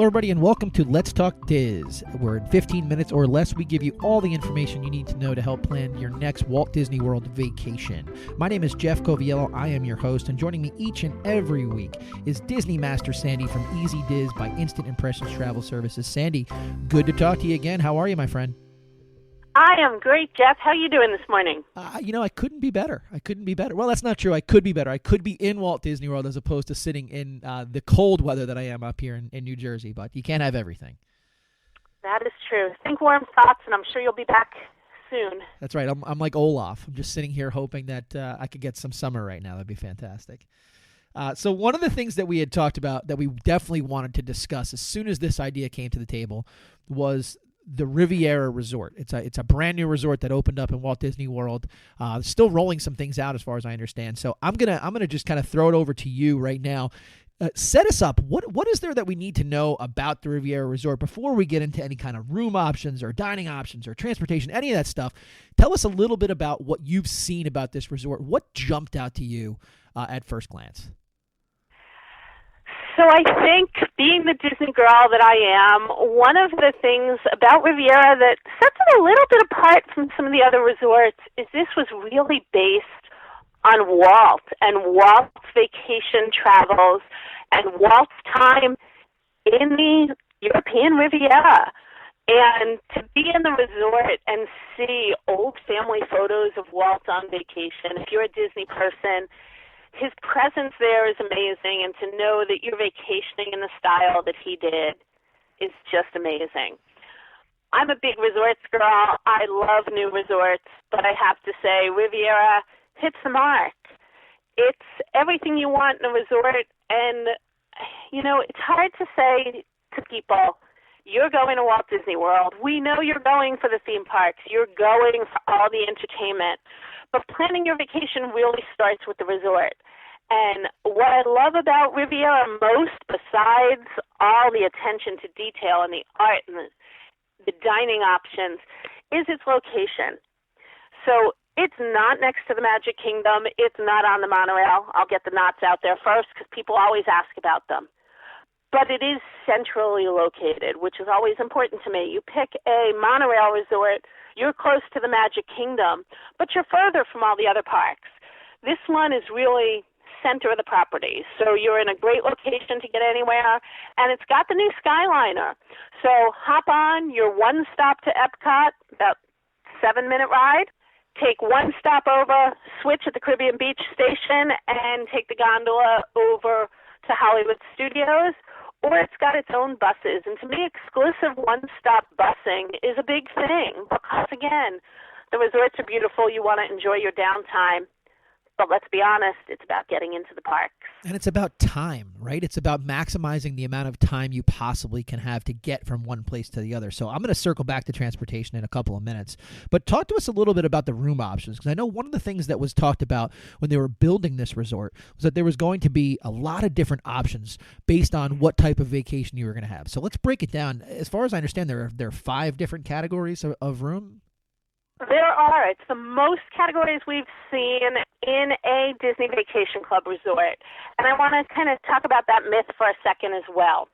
everybody, and welcome to Let's Talk Diz, where in 15 minutes or less, we give you all the information you need to know to help plan your next Walt Disney World vacation. My name is Jeff Coviello. I am your host, and joining me each and every week is Disney Master Sandy from Easy Diz by Instant Impressions Travel Services. Sandy, good to talk to you again. How are you, my friend? I am great, Jeff. How are you doing this morning? I couldn't be better. Well, that's not true. I could be better. I could be in Walt Disney World as opposed to sitting in the cold weather that I am up here in New Jersey, but you can't have everything. That is true. Think warm thoughts, and I'm sure you'll be back soon. That's right. I'm like Olaf. I'm just sitting here hoping that I could get some summer right now. That'd be fantastic. So one of the things that we had talked about that we definitely wanted to discuss as soon as this idea came to the table was the Riviera Resort. It's a brand new resort that opened up in Walt Disney World. Still rolling some things out as far as I understand. So I'm gonna just kind of throw it over to you right now. Set us up. What is there that we need to know about the Riviera Resort before we get into any kind of room options or dining options or transportation, any of that stuff? Tell us a little bit about what you've seen about this resort. What jumped out to you at first glance? So I think, being the Disney girl that I am, one of the things about Riviera that sets it a little bit apart from some of the other resorts is this was really based on Walt and Walt's vacation travels and Walt's time in the European Riviera. And to be in the resort and see old family photos of Walt on vacation, if you're a Disney person, his presence there is amazing, and to know that you're vacationing in the style that he did is just amazing. I'm a big resorts girl. I love new resorts, but I have to say Riviera hits the mark. It's everything you want in a resort, and, it's hard to say to people, you're going to Walt Disney World. We know you're going for the theme parks. You're going for all the entertainment. But planning your vacation really starts with the resort. And what I love about Riviera most, besides all the attention to detail and the art and the dining options, is its location. So it's not next to the Magic Kingdom. It's not on the monorail. I'll get the knots out there first because people always ask about them. But it is centrally located, which is always important to me. You pick a monorail resort, you're close to the Magic Kingdom, but you're further from all the other parks. This one is really center of the property, so you're in a great location to get anywhere, and it's got the new Skyliner. So hop on, you're one stop to Epcot, about 7-minute ride, take one stop over, switch at the Caribbean Beach Station, and take the gondola over to Hollywood Studios. Or it's got its own buses. And to me, exclusive one-stop busing is a big thing because, again, the resorts are beautiful. You want to enjoy your downtime. But let's be honest, it's about getting into the parks. And it's about time, right? It's about maximizing the amount of time you possibly can have to get from one place to the other. So I'm going to circle back to transportation in a couple of minutes. But talk to us a little bit about the room options, because I know one of the things that was talked about when they were building this resort was that there was going to be a lot of different options based on what type of vacation you were going to have. So let's break it down. As far as I understand, there are 5 different categories of room. There are. It's the most categories we've seen in a Disney Vacation Club resort. And I want to kind of talk about that myth for a second as well.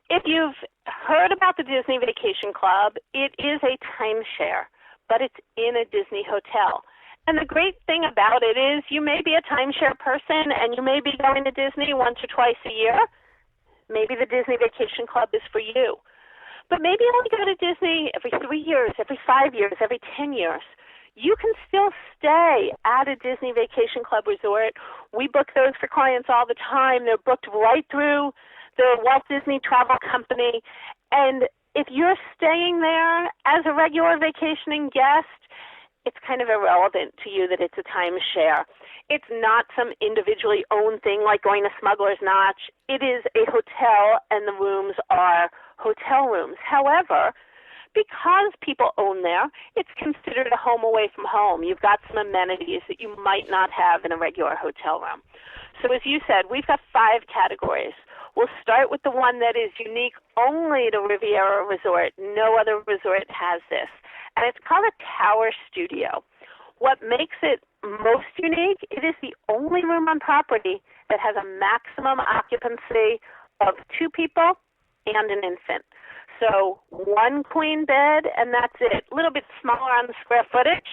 If you've heard about the Disney Vacation Club, it is a timeshare, but it's in a Disney hotel. And the great thing about it is you may be a timeshare person and you may be going to Disney once or twice a year. Maybe the Disney Vacation Club is for you. But maybe you only go to Disney every 3 years, every 5 years, every 10 years. You can still stay at a Disney Vacation Club resort. We book those for clients all the time. They're booked right through the Walt Disney Travel Company. And if you're staying there as a regular vacationing guest, it's kind of irrelevant to you that it's a timeshare. It's not some individually owned thing like going to Smuggler's Notch. It is a hotel, and the rooms are hotel rooms. However, because people own there, it's considered a home away from home. You've got some amenities that you might not have in a regular hotel room. So as you said, we've got 5 categories. We'll start with the one that is unique only to Riviera Resort. No other resort has this. And it's called a Tower Studio. What makes it most unique, it is the only room on property that has a maximum occupancy of 2 people and an infant. So one queen bed, and that's it. A little bit smaller on the square footage,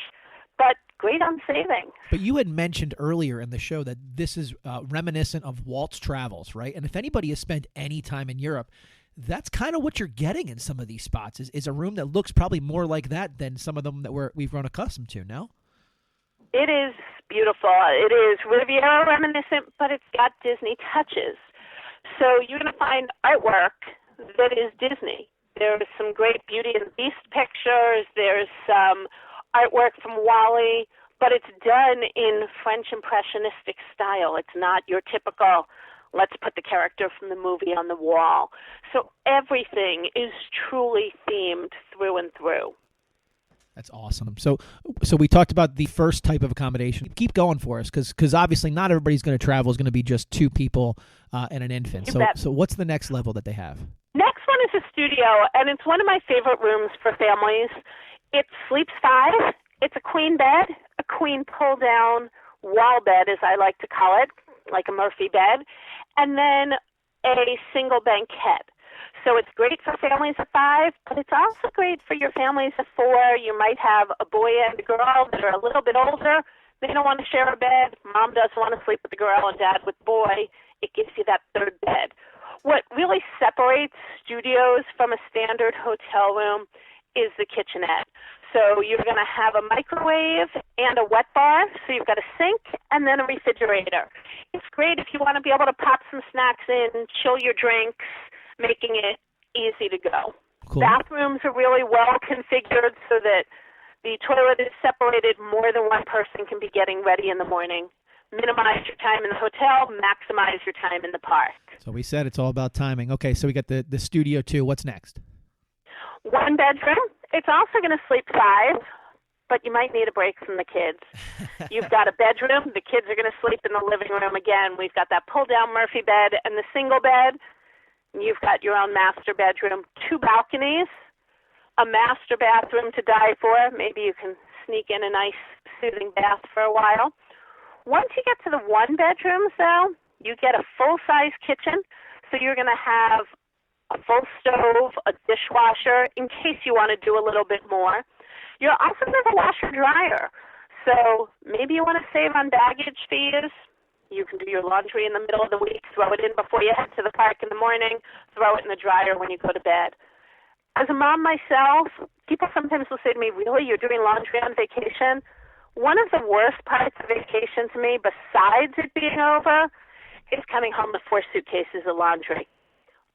but great on saving. But you had mentioned earlier in the show that this is reminiscent of Walt's Travels, right? And if anybody has spent any time in Europe, that's kind of what you're getting in some of these spots is a room that looks probably more like that than some of them that we've grown accustomed to, no? It is beautiful. It is Riviera reminiscent, but it's got Disney touches. So you're going to find artwork that is Disney. There's some great Beauty and the Beast pictures. There's some artwork from Wall-E, but it's done in French Impressionistic style. It's not your typical, let's put the character from the movie on the wall. So everything is truly themed through and through. That's awesome. So we talked about the first type of accommodation. Keep going for us, because obviously not everybody's going to travel is going to be just two people and an infant. So what's the next level that they have? Next one is a studio, and it's one of my favorite rooms for families. It sleeps 5. It's a queen bed, a queen pull-down wall bed, as I like to call it, like a Murphy bed, and then a single banquette. So it's great for families of 5, but it's also great for your families of 4. You might have a boy and a girl that are a little bit older. They don't want to share a bed. Mom doesn't want to sleep with the girl and dad with the boy. It gives you that third bed. What really separates studios from a standard hotel room is the kitchenette. So you're going to have a microwave and a wet bar. So you've got a sink and then a refrigerator. It's great if you want to be able to pop some snacks in, chill your drinks, making it easy to go. Cool. Bathrooms are really well configured so that the toilet is separated. More than one person can be getting ready in the morning. Minimize your time in the hotel, maximize your time in the park. So we said it's all about timing. Okay, so we got the studio too. What's next? 1 bedroom. It's also going to sleep 5, but you might need a break from the kids. You've got a bedroom. The kids are going to sleep in the living room again. We've got that pull-down Murphy bed and the single bed. You've got your own master bedroom, 2 balconies, a master bathroom to die for. Maybe you can sneak in a nice soothing bath for a while. Once you get to the 1 bedrooms, though, you get a full-size kitchen. So you're going to have a full stove, a dishwasher, in case you want to do a little bit more. You're also going to have a washer-dryer. So maybe you want to save on baggage fees. You can do your laundry in the middle of the week, throw it in before you head to the park in the morning, throw it in the dryer when you go to bed. As a mom myself, people sometimes will say to me, really, you're doing laundry on vacation? One of the worst parts of vacation to me, besides it being over, is coming home with 4 suitcases of laundry.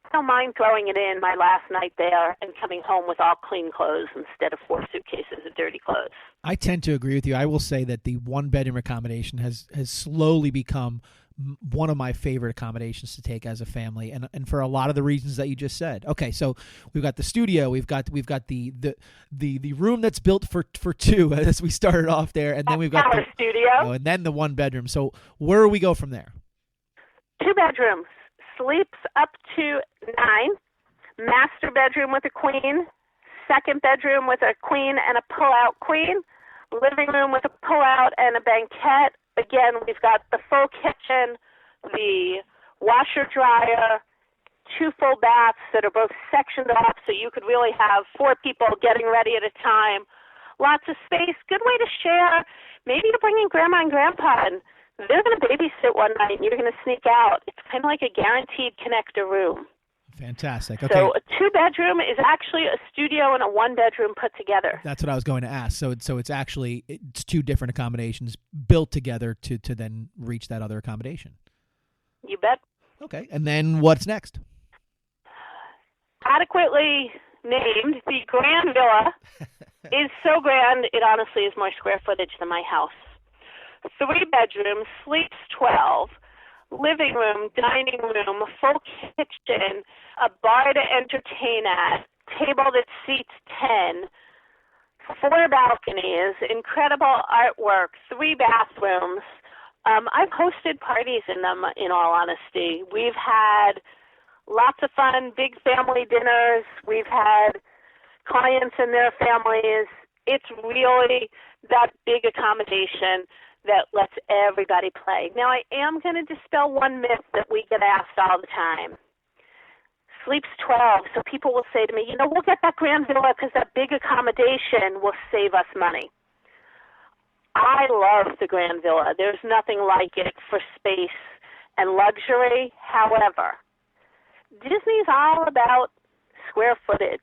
I don't mind throwing it in my last night there and coming home with all clean clothes instead of 4 suitcases of dirty clothes. I tend to agree with you. I will say that the 1-bedroom accommodation has slowly become one of my favorite accommodations to take as a family, and for a lot of the reasons that you just said. Okay, so we've got the studio, we've got the room that's built for 2 as we started off there, and then we've got the studio, and then the 1 bedroom. So where do we go from there? 2 bedrooms, sleeps up to 9, master bedroom with a queen, second bedroom with a queen and a pull-out queen, living room with a pull-out and a banquette. Again, we've got the full kitchen, the washer-dryer, 2 full baths that are both sectioned off so you could really have 4 people getting ready at a time. Lots of space, good way to share. Maybe you're bringing grandma and grandpa and they're going to babysit one night and you're going to sneak out. It's kind of like a guaranteed connector room. Fantastic. Okay. So a 2-bedroom is actually a studio and a 1-bedroom put together. That's what I was going to ask. So it's actually 2 different accommodations built together to then reach that other accommodation. You bet. Okay. And then what's next? Adequately named, the Grand Villa is so grand, it honestly is more square footage than my house. 3 bedrooms, sleeps 12, living room, dining room, full kitchen, a bar to entertain at, table that seats 10, 4 balconies, incredible artwork, 3 bathrooms. I've hosted parties in them, in all honesty. We've had lots of fun, big family dinners. We've had clients and their families. It's really that big accommodation that lets everybody play. Now, I am going to dispel one myth that we get asked all the time. sleeps 12. So people will say to me, we'll get that Grand Villa because that big accommodation will save us money. I love the Grand Villa. There's nothing like it for space and luxury. However, Disney's all about square footage.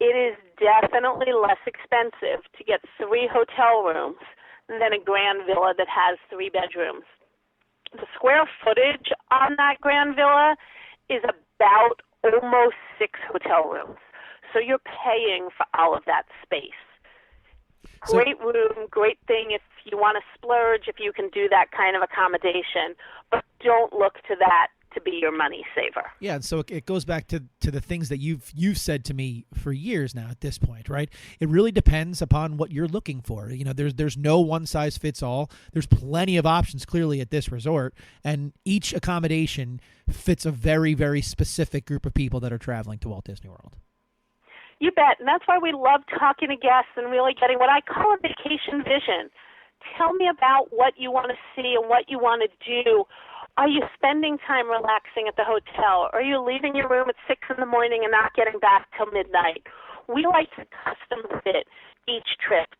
It is definitely less expensive to get 3 hotel rooms than a Grand Villa that has 3 bedrooms. The square footage on that Grand Villa is about almost 6 hotel rooms. So you're paying for all of that space. Great room, great thing if you want to splurge, if you can do that kind of accommodation. But don't look to that to be your money saver. Yeah, and so it goes back to the things that you've said to me for years now at this point, right? It really depends upon what you're looking for. There's no one size fits all. There's plenty of options clearly at this resort, and each accommodation fits a very, very specific group of people that are traveling to Walt Disney World. You bet, and that's why we love talking to guests and really getting what I call a vacation vision. Tell me about what you want to see and what you want to do. Are you spending time relaxing at the hotel? Are you leaving your room at 6 in the morning and not getting back till midnight? We like to custom fit each trip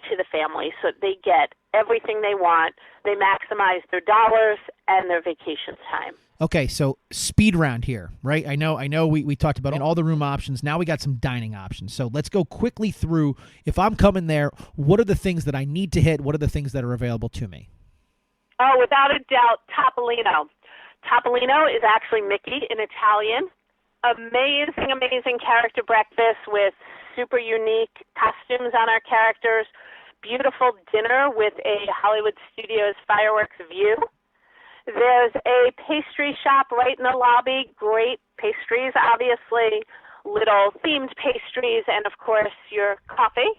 to the family so that they get everything they want. They maximize their dollars and their vacation time. Okay, so speed round here, right? I know we talked about all the room options. Now we got some dining options. So let's go quickly through. If I'm coming there, what are the things that I need to hit? What are the things that are available to me? Oh, without a doubt, Topolino. Topolino is actually Mickey in Italian. Amazing, amazing character breakfast with super unique costumes on our characters. Beautiful dinner with a Hollywood Studios fireworks view. There's a pastry shop right in the lobby. Great pastries, obviously. Little themed pastries and, of course, your coffee.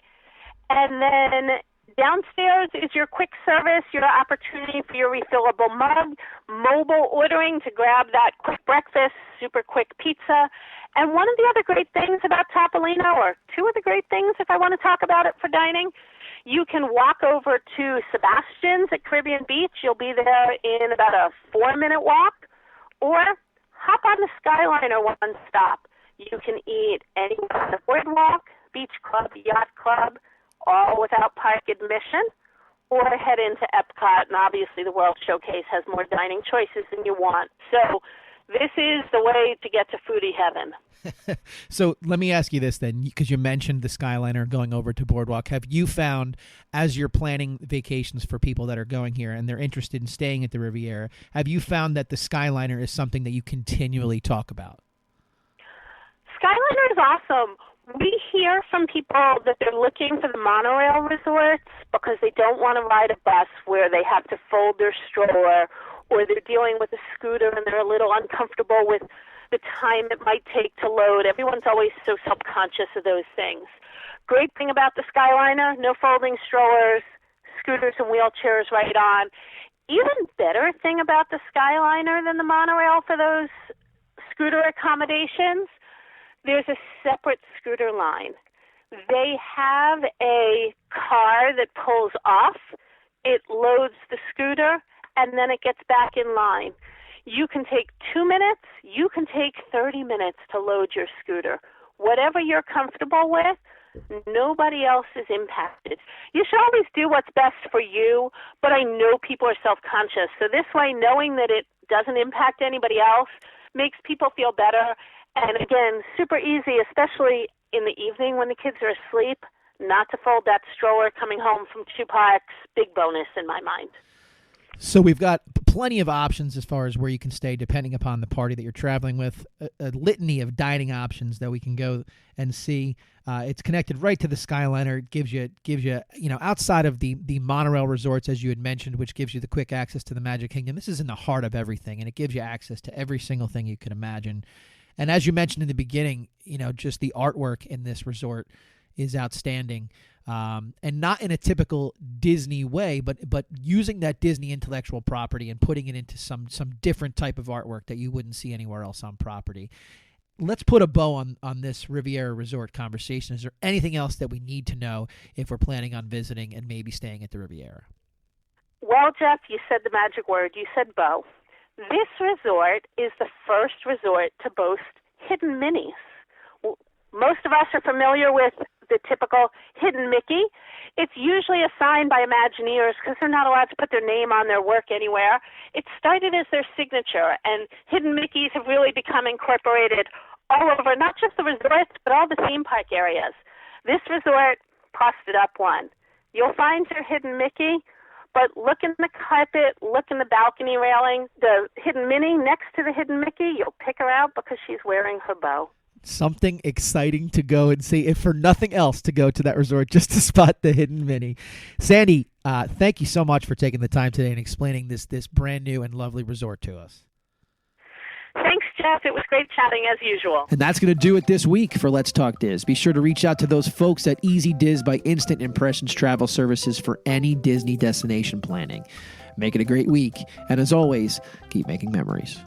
And then downstairs is your quick service, your opportunity for your refillable mug, mobile ordering to grab that quick breakfast, super quick pizza. And one of the other great things about Topolino, or two of the great things if I want to talk about it for dining, you can walk over to Sebastian's at Caribbean Beach. You'll be there in about a 4-minute walk. Or hop on the Skyliner one stop. You can eat anywhere on the boardwalk, beach club, yacht club, all without park admission, or head into Epcot, and obviously the World Showcase has more dining choices than you want. So this is the way to get to foodie heaven. So let me ask you this then, because you mentioned the Skyliner going over to Boardwalk. Have you found, as you're planning vacations for people that are going here and they're interested in staying at the Riviera, have you found that the Skyliner is something that you continually talk about? Skyliner is awesome. We hear from people that they're looking for the monorail resorts because they don't want to ride a bus where they have to fold their stroller, or they're dealing with a scooter and they're a little uncomfortable with the time it might take to load. Everyone's always so self-conscious of those things. Great thing about the Skyliner, no folding strollers, scooters and wheelchairs right on. Even better thing about the Skyliner than the monorail for those scooter accommodations, there's a separate scooter line. They have a car that pulls off, it loads the scooter, and then it gets back in line. You can take 2 minutes, you can take 30 minutes to load your scooter. Whatever you're comfortable with, nobody else is impacted. You should always do what's best for you, but I know people are self-conscious. So this way, knowing that it doesn't impact anybody else makes people feel better. And again, super easy, especially in the evening when the kids are asleep, not to fold that stroller coming home from 2 parks. Big bonus in my mind. So we've got plenty of options as far as where you can stay depending upon the party that you're traveling with, a litany of dining options that we can go and see. It's connected right to the Skyliner. It gives you outside of the monorail resorts, as you had mentioned, which gives you the quick access to the Magic Kingdom. This is in the heart of everything, and it gives you access to every single thing you could imagine. And as you mentioned in the beginning, just the artwork in this resort is outstanding. And not in a typical Disney way, but using that Disney intellectual property and putting it into some different type of artwork that you wouldn't see anywhere else on property. Let's put a bow on this Riviera Resort conversation. Is there anything else that we need to know if we're planning on visiting and maybe staying at the Riviera? Well, Jeff, you said the magic word. You said bow. This resort is the first resort to boast hidden Minnies. Most of us are familiar with the typical hidden Mickey. It's usually assigned by Imagineers because they're not allowed to put their name on their work anywhere. It started as their signature, and hidden Mickeys have really become incorporated all over, not just the resorts, but all the theme park areas. This resort posted up one. You'll find your hidden Mickey, but look in the carpet, look in the balcony railing. The hidden Minnie next to the hidden Mickey, you'll pick her out because she's wearing her bow. Something exciting to go and see, if for nothing else, to go to that resort just to spot the hidden Minnie. Sandy, thank you so much for taking the time today and explaining this brand new and lovely resort to us. Thanks, Jeff. It was great chatting as usual. And that's going to do it this week for Let's Talk Diz. Be sure to reach out to those folks at Easy Diz by Instant Impressions Travel Services for any Disney destination planning. Make it a great week. And as always, keep making memories.